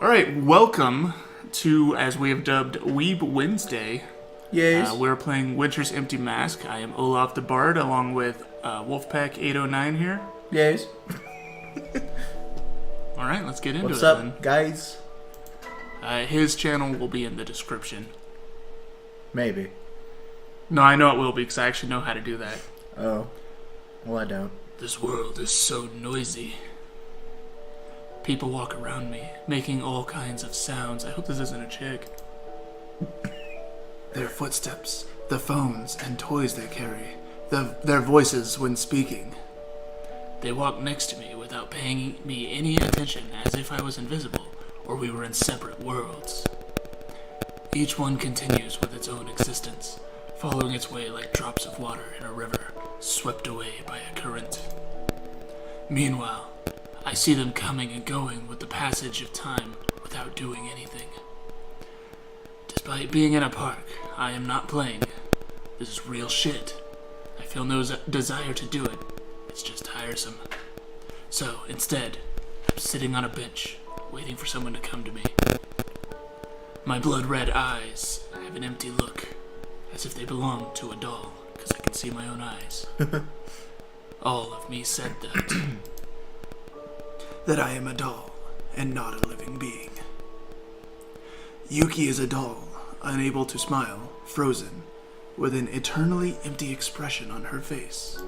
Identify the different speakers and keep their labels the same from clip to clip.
Speaker 1: Alright, welcome to, as we have dubbed, Weebwednesday.
Speaker 2: Yes.
Speaker 1: We're playing Winter's Empty Mask. I am Olaf the Bard, along with Wolfpack809 here.
Speaker 2: Yes.
Speaker 1: Alright, let's get into
Speaker 2: What's
Speaker 1: it
Speaker 2: up,
Speaker 1: then.
Speaker 2: guys?
Speaker 1: His channel will be in the description.
Speaker 2: Maybe.
Speaker 1: No, I know it will be, because I actually know how to do that.
Speaker 2: Oh. Well, I don't.
Speaker 1: This world is so noisy. People walk around me, making all kinds of sounds. I hope this isn't a chick. Their footsteps, the phones and toys they carry, their voices when speaking. They walk next to me without paying me any attention, as if I was invisible or we were in separate worlds. Each one continues with its own existence, following its way like drops of water in a river, swept away by a current. Meanwhile, I see them coming and going with the passage of time without doing anything. Despite being in a park, I am not playing. This is real shit. I feel no desire to do it. It's just tiresome. So, instead, I'm sitting on a bench, waiting for someone to come to me. My blood-red eyes have an empty look, as if they belong to a doll, because I can see my own eyes. All of me said that I am a doll, and not a living being. Yuki is a doll, unable to smile, frozen, with an eternally empty expression on her face.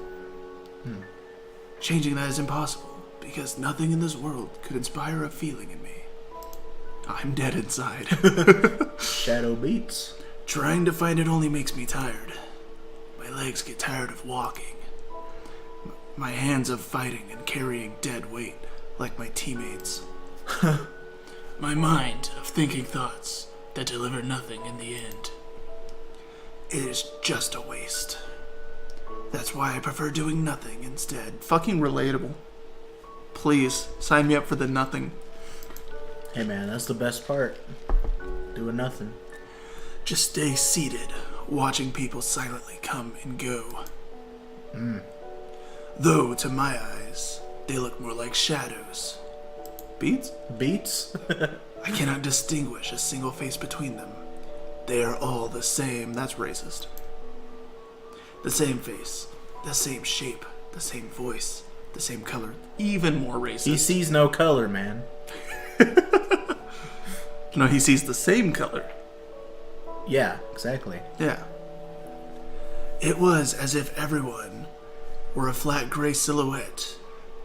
Speaker 1: Changing that is impossible, because nothing in this world could inspire a feeling in me. I'm dead inside.
Speaker 2: Shadow beats.
Speaker 1: Trying to find it only makes me tired. My legs get tired of walking. My hands of fighting and carrying dead weight, like my teammates. My mind of thinking thoughts that deliver nothing in the end. It is just a waste. That's why I prefer doing nothing instead. Fucking relatable. Please, sign me up for the nothing.
Speaker 2: Hey man, that's the best part. Doing nothing.
Speaker 1: Just stay seated, watching people silently come and go. Though, to my eyes, they look more like shadows. Beats?
Speaker 2: Beats?
Speaker 1: I cannot distinguish a single face between them. They are all the same. That's racist. The same face, the same shape, the same voice, the same color. Even more racist.
Speaker 2: He sees no color, man.
Speaker 1: No, he sees the same color.
Speaker 2: Yeah, exactly.
Speaker 1: Yeah. It was as if everyone were a flat gray silhouette,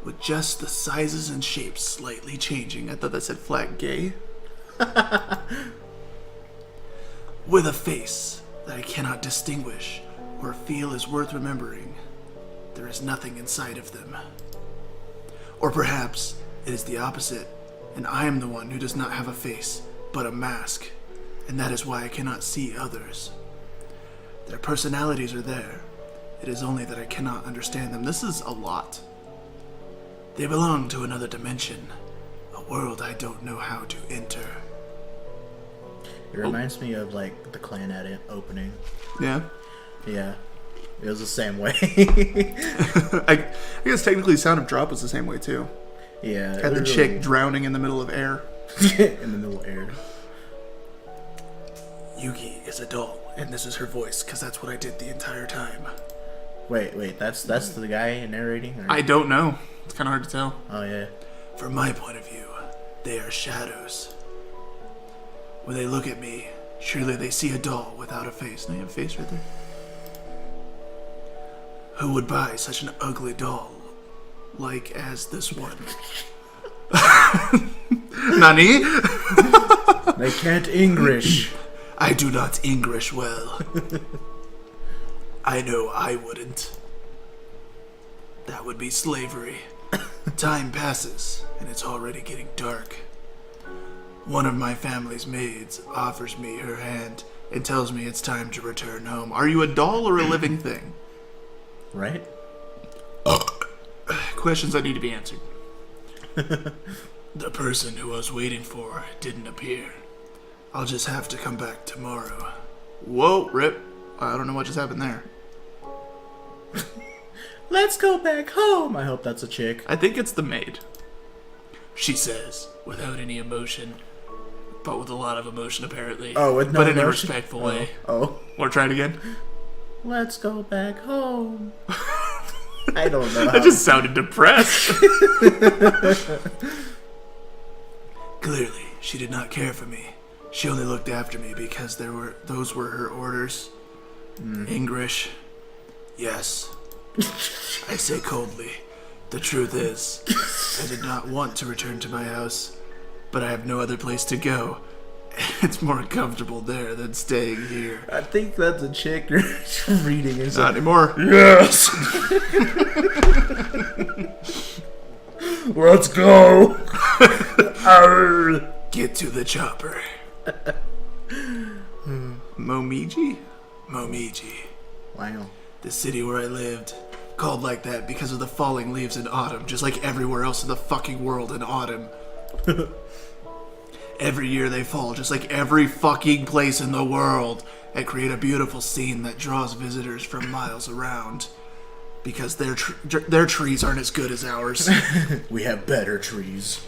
Speaker 1: with just the sizes and shapes slightly changing. I thought that said flat gay. With a face that I cannot distinguish or feel is worth remembering. There is nothing inside of them. Or perhaps it is the opposite, and I am the one who does not have a face, but a mask, and that is why I cannot see others. Their personalities are there. It is only that I cannot understand them. This is a lot. They belong to another dimension, a world I don't know how to enter.
Speaker 2: It reminds me of like the Clan Edit opening.
Speaker 1: Yeah?
Speaker 2: Yeah. It was the same way.
Speaker 1: I guess technically Sound of Drop was the same way too.
Speaker 2: Yeah.
Speaker 1: Had the chick drowning in the middle of air.
Speaker 2: in the middle of air.
Speaker 1: Yuki is a doll, and this is her voice, because that's what I did the entire time.
Speaker 2: Wait, that's the guy narrating? Or?
Speaker 1: I don't know. It's kind of hard to tell.
Speaker 2: Oh, yeah.
Speaker 1: From my point of view, they are shadows. When they look at me, surely they see a doll without a face. Now you have a face right there. Who would buy such an ugly doll, like as this one? Nani?
Speaker 2: They can't English.
Speaker 1: I do not English well. I know I wouldn't. That would be slavery. Time passes, and it's already getting dark. One of my family's maids offers me her hand and tells me it's time to return home. Are you a doll or a living thing?
Speaker 2: Right?
Speaker 1: Questions that need to be answered. The person who I was waiting for didn't appear. I'll just have to come back tomorrow. Whoa, Rip. I don't know what just happened there.
Speaker 2: Let's go back home. I hope that's a chick.
Speaker 1: I think it's the maid. She says, without any emotion, but with a lot of emotion, apparently.
Speaker 2: Oh, with no
Speaker 1: but in a
Speaker 2: emotion?
Speaker 1: respectful way.
Speaker 2: Oh.
Speaker 1: Want to try it again?
Speaker 2: Let's go back home. I don't know.
Speaker 1: That just sounded depressed. Clearly, she did not care for me. She only looked after me because those were her orders. English. Yes. I say coldly. The truth is, I did not want to return to my house, but I have no other place to go. It's more comfortable there than staying here.
Speaker 2: I think that's a chick you're reading. Or
Speaker 1: Not anymore.
Speaker 2: Yes. Let's go.
Speaker 1: Get to the chopper. Momiji? Momiji.
Speaker 2: Wow.
Speaker 1: The city where I lived. Called like that because of the falling leaves in autumn, just like everywhere else in the fucking world in autumn. Every year they fall, just like every fucking place in the world, and create a beautiful scene that draws visitors from miles around. Because their trees aren't as good as ours.
Speaker 2: We have better trees.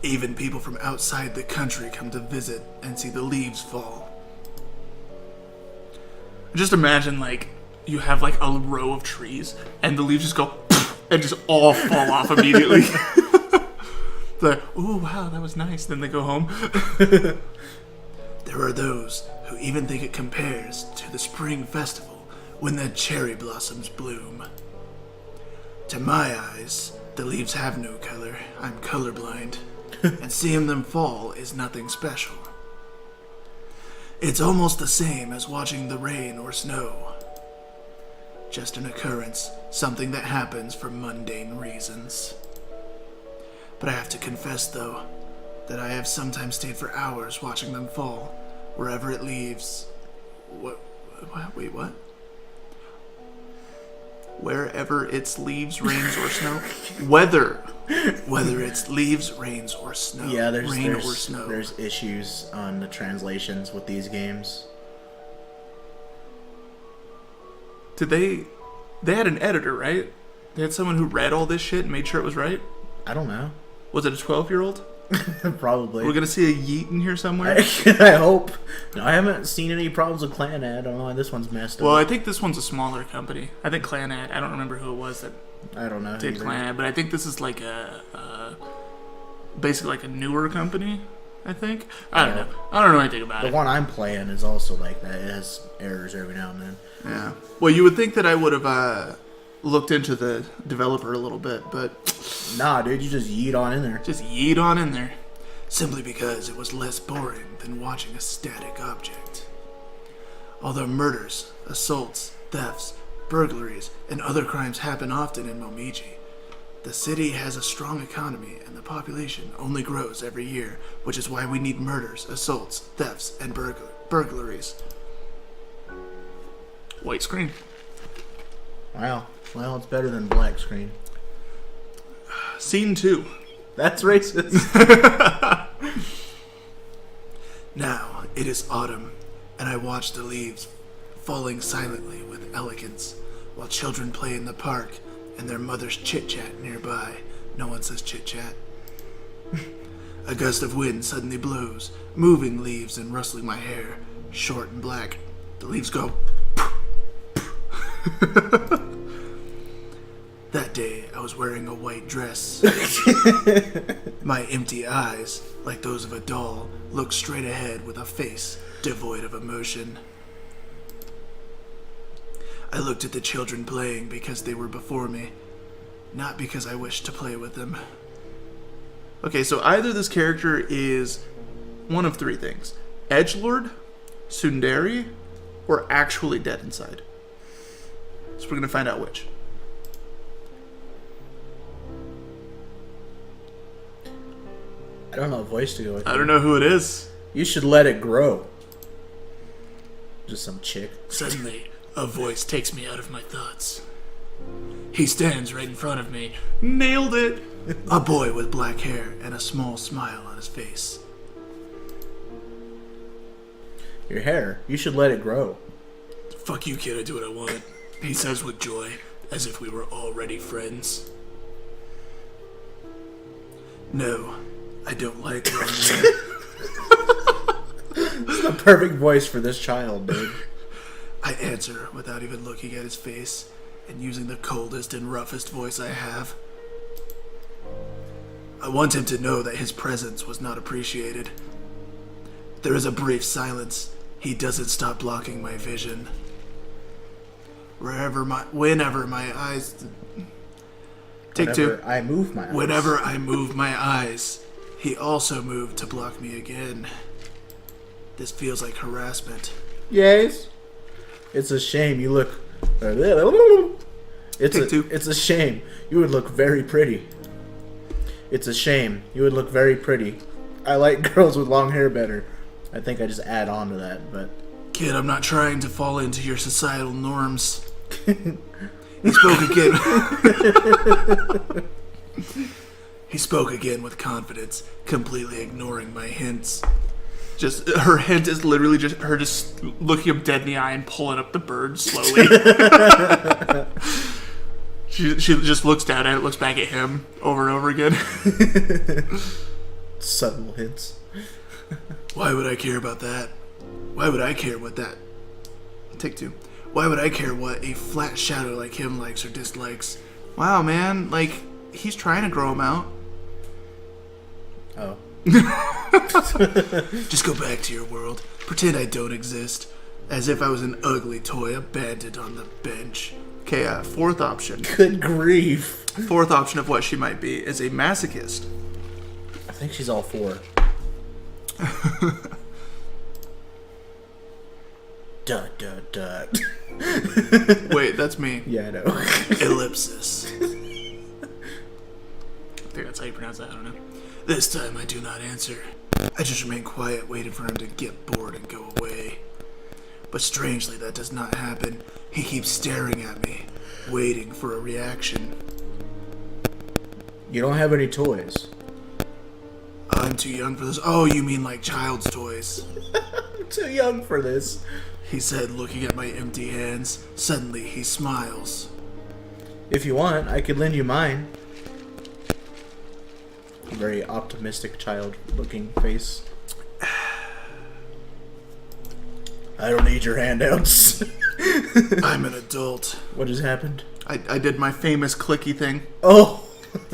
Speaker 1: Even people from outside the country come to visit and see the leaves fall. Just imagine, like, you have, like, a row of trees, and the leaves just go, and just all fall off immediately. Like, ooh, wow, that was nice. Then they go home. There are those who even think it compares to the spring festival when the cherry blossoms bloom. To my eyes, the leaves have no color. I'm colorblind. And seeing them fall is nothing special. It's almost the same as watching the rain or snow. Just an occurrence, something that happens for mundane reasons. But I have to confess, though, that I have sometimes stayed for hours watching them fall, wherever it leaves. Wait, what? Wherever it's leaves, rains, or snow? Whether it's leaves, rains, or snow.
Speaker 2: Yeah,
Speaker 1: rain or snow.
Speaker 2: There's issues on the translations with these games.
Speaker 1: Did they had an editor, right? They had someone who read all this shit and made sure it was right?
Speaker 2: I don't know.
Speaker 1: Was it a 12-year-old?
Speaker 2: Probably.
Speaker 1: We're gonna see a yeet in here somewhere?
Speaker 2: I hope. No, I haven't seen any problems with Clan Ad. I don't know why this one's messed up.
Speaker 1: Well, I think this one's a smaller company. I think Clan Ad, I don't remember who it was that
Speaker 2: I don't know.
Speaker 1: did
Speaker 2: either.
Speaker 1: Clan Ad, but I think this is like basically like a newer company, I think. I don't know. I don't know anything about
Speaker 2: The
Speaker 1: it.
Speaker 2: one I'm playing is also like that. It has errors every now and then.
Speaker 1: Yeah. Well, you would think that I would have looked into the developer a little bit, but
Speaker 2: Nah, dude, you just yeet on in there.
Speaker 1: just yeet on in there. Simply because it was less boring than watching a static object. Although murders, assaults, thefts, burglaries, and other crimes happen often in Momiji, the city has a strong economy and the population only grows every year, which is why we need murders, assaults, thefts, and burglaries. White screen.
Speaker 2: Wow. Well, it's better than black screen.
Speaker 1: Scene 2.
Speaker 2: That's racist.
Speaker 1: Now it is autumn, and I watch the leaves falling silently with elegance, while children play in the park and their mothers chit-chat nearby. No one says chit-chat. A gust of wind suddenly blows, moving leaves and rustling my hair, short and black. The leaves go. That day, I was wearing a white dress. My empty eyes, like those of a doll, looked straight ahead with a face devoid of emotion. I looked at the children playing because they were before me, not because I wished to play with them. Okay, so either this character is one of three things: edgelord, tsundere, or actually dead inside. So we're gonna find out which.
Speaker 2: I don't know what voice to go with.
Speaker 1: I don't know who it is.
Speaker 2: You should let it grow. Just some chick.
Speaker 1: Suddenly, a voice takes me out of my thoughts. He stands right in front of me. Nailed it! A boy with black hair and a small smile on his face.
Speaker 2: Your hair. You should let it grow.
Speaker 1: Fuck you, kid, I do what I want. He says with joy, as if we were already friends. No, I don't like long hair.
Speaker 2: This is the perfect voice for this child, dude.
Speaker 1: I answer without even looking at his face and using the coldest and roughest voice I have. I want him to know that his presence was not appreciated. There is a brief silence. He doesn't stop blocking my vision. Whenever my eyes... Take two.
Speaker 2: I move my eyes.
Speaker 1: Whenever I move my eyes, he also moved to block me again. This feels like harassment.
Speaker 2: Yes. It's a shame you look... It's a shame. You would look very pretty. It's a shame. You would look very pretty. I like girls with long hair better. I think I just add on to that, but...
Speaker 1: Kid, I'm not trying to fall into your societal norms. He spoke again. He spoke again with confidence, completely ignoring my hints. Just her hint is literally just her just looking him dead in the eye and pulling up the bird slowly. she just looks down at it, looks back at him over and over again.
Speaker 2: Subtle hints.
Speaker 1: Why would I care about that? Why would I care what that... Take two. Why would I care what a flat shadow like him likes or dislikes? Wow, man, like, he's trying to grow him out.
Speaker 2: Oh.
Speaker 1: Just go back to your world. Pretend I don't exist. As if I was an ugly toy abandoned on the bench. Okay, fourth option.
Speaker 2: Good grief.
Speaker 1: Fourth option of what she might be is a masochist.
Speaker 2: I think she's all four. Dot, dot, dot.
Speaker 1: Wait, that's me.
Speaker 2: Yeah, I know.
Speaker 1: Ellipsis. I think that's how you pronounce that, I don't know. This time I do not answer. I just remain quiet, waiting for him to get bored and go away. But strangely, that does not happen. He keeps staring at me, waiting for a reaction.
Speaker 2: You don't have any toys.
Speaker 1: I'm too young for this. Oh, you mean like child's toys?
Speaker 2: I'm too young for this.
Speaker 1: He said, looking at my empty hands. Suddenly, he smiles.
Speaker 2: If you want, I could lend you mine. Very optimistic child-looking face. I don't need your handouts.
Speaker 1: I'm an adult.
Speaker 2: What just happened?
Speaker 1: I did my famous clicky thing.
Speaker 2: Oh!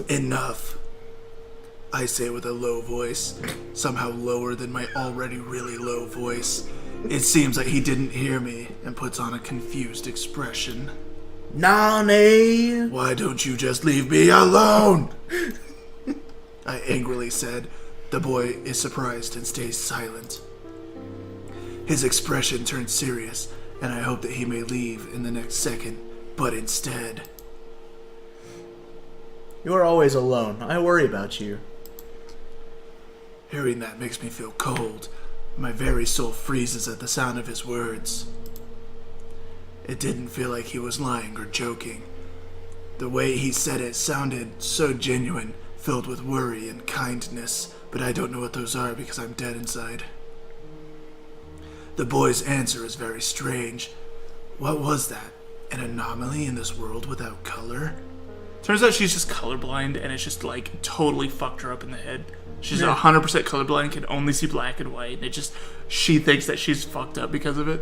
Speaker 1: Enough. I say with a low voice, somehow lower than my already really low voice. It seems like he didn't hear me and puts on a confused expression.
Speaker 2: Nani!
Speaker 1: Why don't you just leave me alone? I angrily said. The boy is surprised and stays silent. His expression turns serious, and I hope that he may leave in the next second, but instead...
Speaker 2: You are always alone. I worry about you.
Speaker 1: Hearing that makes me feel cold. My very soul freezes at the sound of his words. It didn't feel like he was lying or joking. The way he said it sounded so genuine, filled with worry and kindness, but I don't know what those are because I'm dead inside. The boy's answer is very strange. What was that? An anomaly in this world without color? Turns out she's just colorblind, and it's just like totally fucked her up in the head. She's 100% colorblind, can only see black and white, and she thinks that she's fucked up because of it.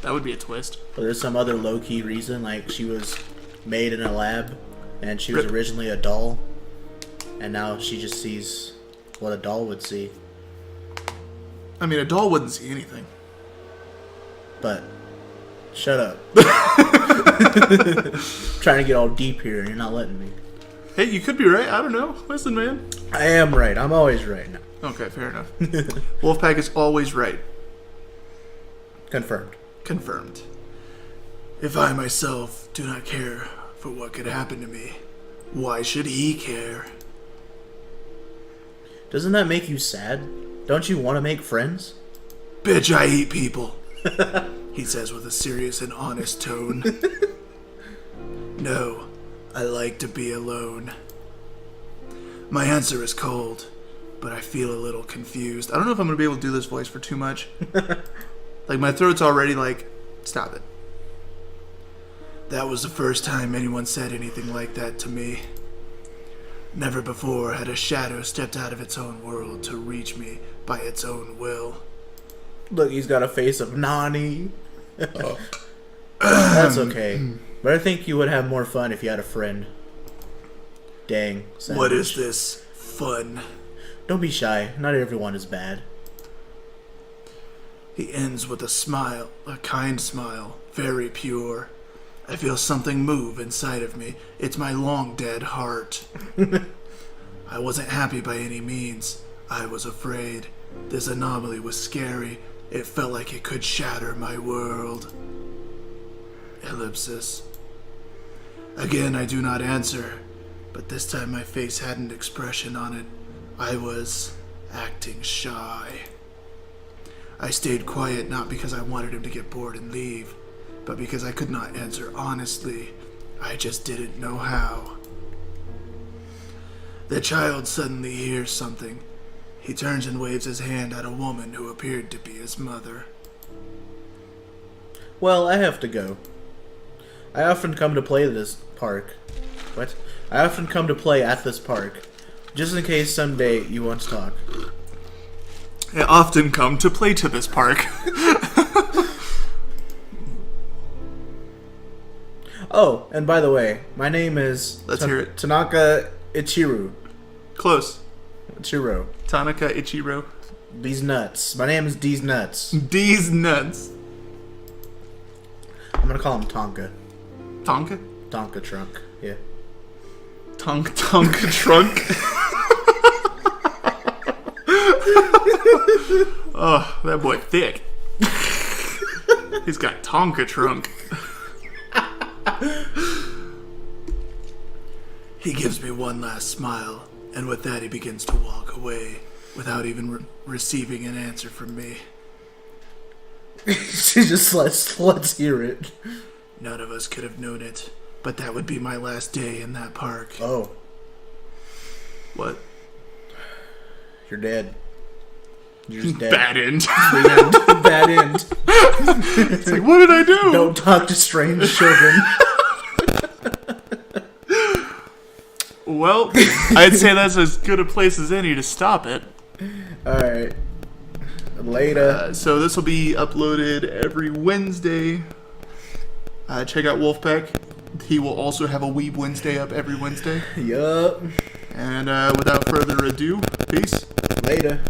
Speaker 1: That would be a twist.
Speaker 2: Well, there's some other low-key reason, like she was made in a lab, and she was originally a doll, and now she just sees what a doll would see.
Speaker 1: I mean, a doll wouldn't see anything.
Speaker 2: But, shut up. Trying to get all deep here, and you're not letting me.
Speaker 1: Hey, you could be right. I don't know. Listen, man.
Speaker 2: I am right. I'm always right now.
Speaker 1: Okay, fair enough. Wolfpack is always right.
Speaker 2: Confirmed.
Speaker 1: Confirmed. If I myself do not care for what could happen to me, why should he care?
Speaker 2: Doesn't that make you sad? Don't you want to make friends?
Speaker 1: Bitch, I eat people. He says with a serious and honest tone. No, I like to be alone. My answer is cold, but I feel a little confused. I don't know if I'm going to be able to do this voice for too much. Like, my throat's already like, stop it. That was the first time anyone said anything like that to me. Never before had a shadow stepped out of its own world to reach me by its own will.
Speaker 2: Look, he's got a face of Nani. That's okay. But I think you would have more fun if you had a friend. Dang. Savage.
Speaker 1: What is this fun?
Speaker 2: Don't be shy. Not everyone is bad.
Speaker 1: He ends with a smile, a kind smile, very pure. I feel something move inside of me. It's my long dead heart. I wasn't happy by any means. I was afraid. This anomaly was scary. It felt like it could shatter my world. Ellipsis. Again, I do not answer, but this time my face had an expression on it. I was acting shy. I stayed quiet not because I wanted him to get bored and leave, but because I could not answer honestly. I just didn't know how. The child suddenly hears something. He turns and waves his hand at a woman who appeared to be his mother.
Speaker 2: Well, I have to go. I often come to play this park. What? I often come to play at this park, just in case someday you want to talk.
Speaker 1: I often come to play to this park.
Speaker 2: Oh, and by the way, my name is
Speaker 1: Let's hear it.
Speaker 2: Tanaka Ichiru.
Speaker 1: Close.
Speaker 2: Ichiro.
Speaker 1: Tanaka Ichiro.
Speaker 2: These nuts. My name is D's Nuts.
Speaker 1: These nuts.
Speaker 2: I'm gonna call him Tonka.
Speaker 1: Tonka?
Speaker 2: Tonka Trunk. Yeah.
Speaker 1: Tonka trunk. Oh, that boy thick. He's got Tonka trunk. He gives me one last smile, and with that he begins to walk away without even receiving an answer from me.
Speaker 2: She just let's hear it.
Speaker 1: None of us could have known it, but that would be my last day in that park.
Speaker 2: Oh.
Speaker 1: What?
Speaker 2: You're dead. You're just dead.
Speaker 1: Bad end.
Speaker 2: The end. Bad end.
Speaker 1: It's like, what did I do?
Speaker 2: Don't talk to strange children.
Speaker 1: Well, I'd say that's as good a place as any to stop it.
Speaker 2: Alright. Later.
Speaker 1: So this will be uploaded every Wednesday. Check out Wolfpack. He will also have a Weebwednesday up every Wednesday.
Speaker 2: Yup.
Speaker 1: And without further ado, peace.
Speaker 2: Later.